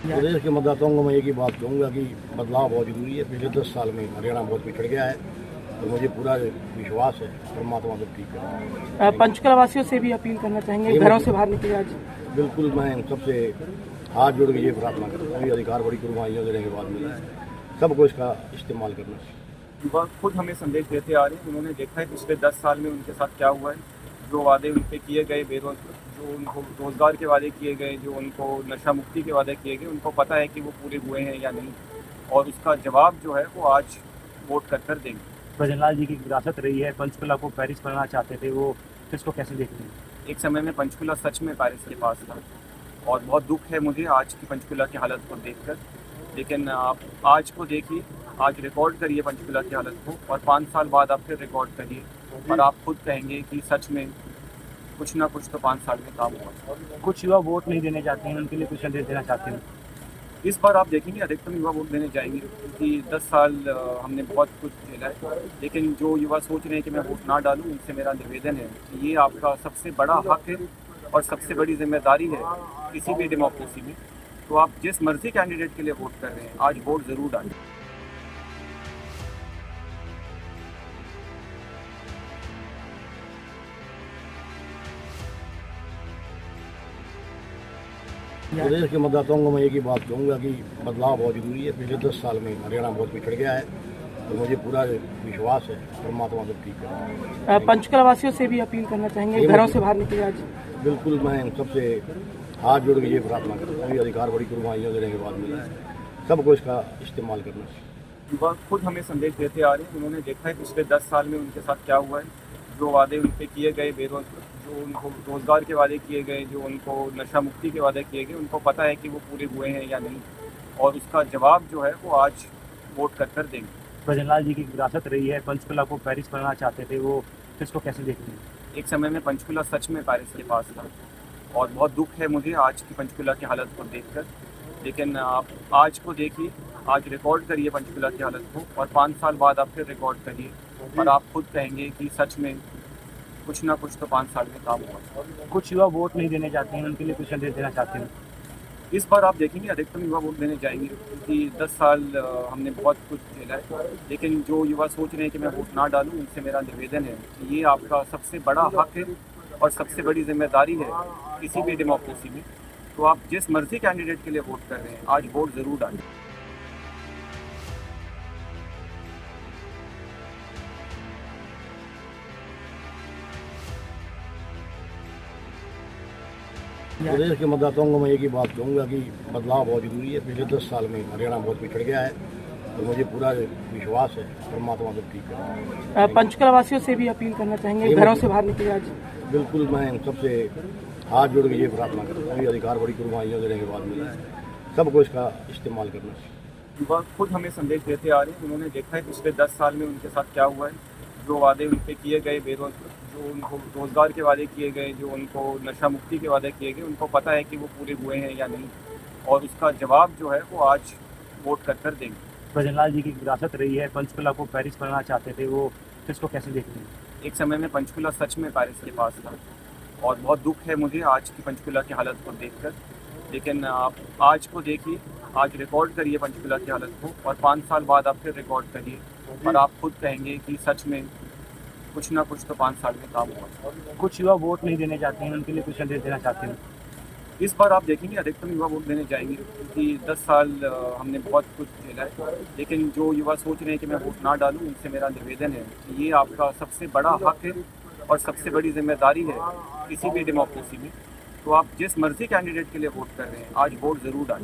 प्रदेश के मतदाताओं को मैं एक ही बात कहूँगा कि बदलाव बहुत जरूरी है। पिछले 10 साल में हरियाणा बहुत पिछड़ गया है और मुझे पूरा विश्वास है परमात्मा सब ठीक है। पंचकुला वासियों से भी अपील करना चाहेंगे घरों से बाहर निकले आज। बिल्कुल, मैं सबसे हाथ जोड़ के ये प्रार्थना करता हूँ। ये अधिकार बड़ी कुर्बानियों देने के बाद मिला है, सबको इसका इस्तेमाल करना चाहिए। युवा खुद हमें संदेश देते आ रहे हैं। उन्होंने देखा है पिछले 10 साल में उनके साथ क्या हुआ है। जो वादे उनके किए गए, जो उनको रोज़गार के वादे किए गए, जो उनको नशा मुक्ति के वादे किए गए, उनको पता है कि वो पूरे हुए हैं या नहीं, और उसका जवाब जो है वो आज वोट कर देंगे। भजनलाल जी की विरासत रही है, पंचकुला को पेरिस बनाना चाहते थे, वो इसको कैसे देखते हैं? एक समय में पंचकुला सच में पेरिस के पास था और बहुत दुख है मुझे आज की पंचकुला की हालत को देखकर। लेकिन आप आज को देखिए, आज रिकॉर्ड करिए पंचकुला की हालत को, और 5 साल बाद आप फिर रिकॉर्ड करिए और आप खुद कहेंगे कि सच में कुछ ना कुछ तो 5 साल में काम हुआ। कुछ युवा वोट नहीं देने चाहते हैं, उनके लिए कुछ संदेश देना चाहते हैं? इस बार आप देखेंगे अधिकतम युवा वोट देने जाएंगे, क्योंकि 10 साल हमने बहुत कुछ झेला है। लेकिन जो युवा सोच रहे हैं कि मैं वोट ना डालूं, उनसे मेरा निवेदन है कि ये आपका सबसे बड़ा हक है और सबसे बड़ी जिम्मेदारी है किसी भी डेमोक्रेसी में। तो आप जिस मर्जी कैंडिडेट के लिए वोट कर रहे हैं, आज वोट ज़रूर डालें। प्रदेश के मतदाताओं को मैं एक ही बात कहूँगा कि बदलाव बहुत जरूरी है। पिछले 10 साल में हरियाणा बहुत पिछड़ गया है और मुझे पूरा विश्वास है परमात्मा सब ठीक है। पंचकुला वासियों से भी अपील करना चाहेंगे घरों से बाहर निकले आज। बिल्कुल, मैं सबसे हाथ जोड़ के ये प्रार्थना करता हूँ। ये अधिकार बड़ी कुर्बानियों देने के बाद मिला है, सबको इसका इस्तेमाल करना चाहिए। युवा खुद हमें संदेश देते आ रहे हैं। उन्होंने देखा है पिछले 10 साल में उनके साथ क्या हुआ है। जो वादे उनके किए गए, जो उनको रोज़गार के वादे किए गए, जो उनको नशा मुक्ति के वादे किए गए, उनको पता है कि वो पूरे हुए हैं या नहीं, और उसका जवाब जो है वो आज वोट कर देंगे। भजनलाल जी की विरासत रही है, पंचकुला को पेरिस बनाना चाहते थे, वो इसको कैसे देखते हैं? एक समय में पंचकुला सच में पेरिस के पास था और बहुत दुख है मुझे आज की पंचकुला की हालत को देखकर। लेकिन आप आज को देखिए, आज रिकॉर्ड करिए पंचकुला की हालत को, और 5 साल बाद आप फिर रिकॉर्ड करिए और आप खुद कहेंगे कि सच में कुछ ना कुछ तो 5 साल में काम हुआ। कुछ युवा वोट नहीं देने चाहते हैं, उनके लिए कुछ संदेश देना चाहते हैं? इस बार आप देखेंगे अधिकतम युवा वोट देने जाएंगे, क्योंकि 10 साल हमने बहुत कुछ झेला है। लेकिन जो युवा सोच रहे हैं कि मैं वोट ना डालूं, उनसे मेरा निवेदन है कि ये आपका सबसे बड़ा हक है और सबसे बड़ी जिम्मेदारी है किसी भी डेमोक्रेसी में। तो आप जिस मर्जी कैंडिडेट के लिए वोट कर रहे हैं, आज वोट ज़रूर डालें। प्रदेश के मतदाताओं को मैं एक ही बात कहूँगा कि बदलाव बहुत जरूरी है। पिछले 10 साल में हरियाणा बहुत पिछड़ गया है और मुझे पूरा विश्वास है परमात्मा सब ठीक है। पंचकुला वासियों से भी अपील करना चाहेंगे घरों से बाहर निकले आज। बिल्कुल, मैं सबसे हाथ जोड़ के ये प्रार्थना करता हूँ। ये अधिकार बड़ी कुर्बानियों देने के बाद मिला है, सबको इसका इस्तेमाल करना चाहिए। युवा खुद हमें संदेश देते आ रहे हैं। उन्होंने देखा है पिछले 10 साल में उनके साथ क्या हुआ है। जो वादे उनके किए गए, जो उनको रोज़गार के वादे किए गए, जो उनको नशा मुक्ति के वादे किए गए, उनको पता है कि वो पूरे हुए हैं या नहीं, और उसका जवाब जो है वो आज वोट कर देंगे। भजनलाल जी की विरासत रही है, पंचकुला को पेरिस बनाना चाहते थे, वो इसको कैसे देखते हैं? एक समय में पंचकुला सच में पेरिस के पास था और बहुत दुख है मुझे आज की पंचकुला की हालत को देखकर। लेकिन आप आज को देखिए, आज रिकॉर्ड करिए पंचकुला की हालत को, और 5 साल बाद आप फिर रिकॉर्ड करिए और आप खुद कहेंगे कि सच में कुछ ना कुछ तो 5 साल में काम हुआ। कुछ युवा वोट नहीं देने चाहते हैं, उनके लिए कुछ संदेश देना चाहते हैं? इस बार आप देखेंगे अधिकतम युवा वोट देने जाएंगे, क्योंकि 10 साल हमने बहुत कुछ झेला है। लेकिन जो युवा सोच रहे हैं कि मैं वोट ना डालूं, उनसे मेरा निवेदन है कि ये आपका सबसे बड़ा हक है और सबसे बड़ी जिम्मेदारी है किसी भी डेमोक्रेसी में। तो आप जिस मर्जी कैंडिडेट के लिए वोट कर रहे हैं, आज वोट ज़रूर डालें।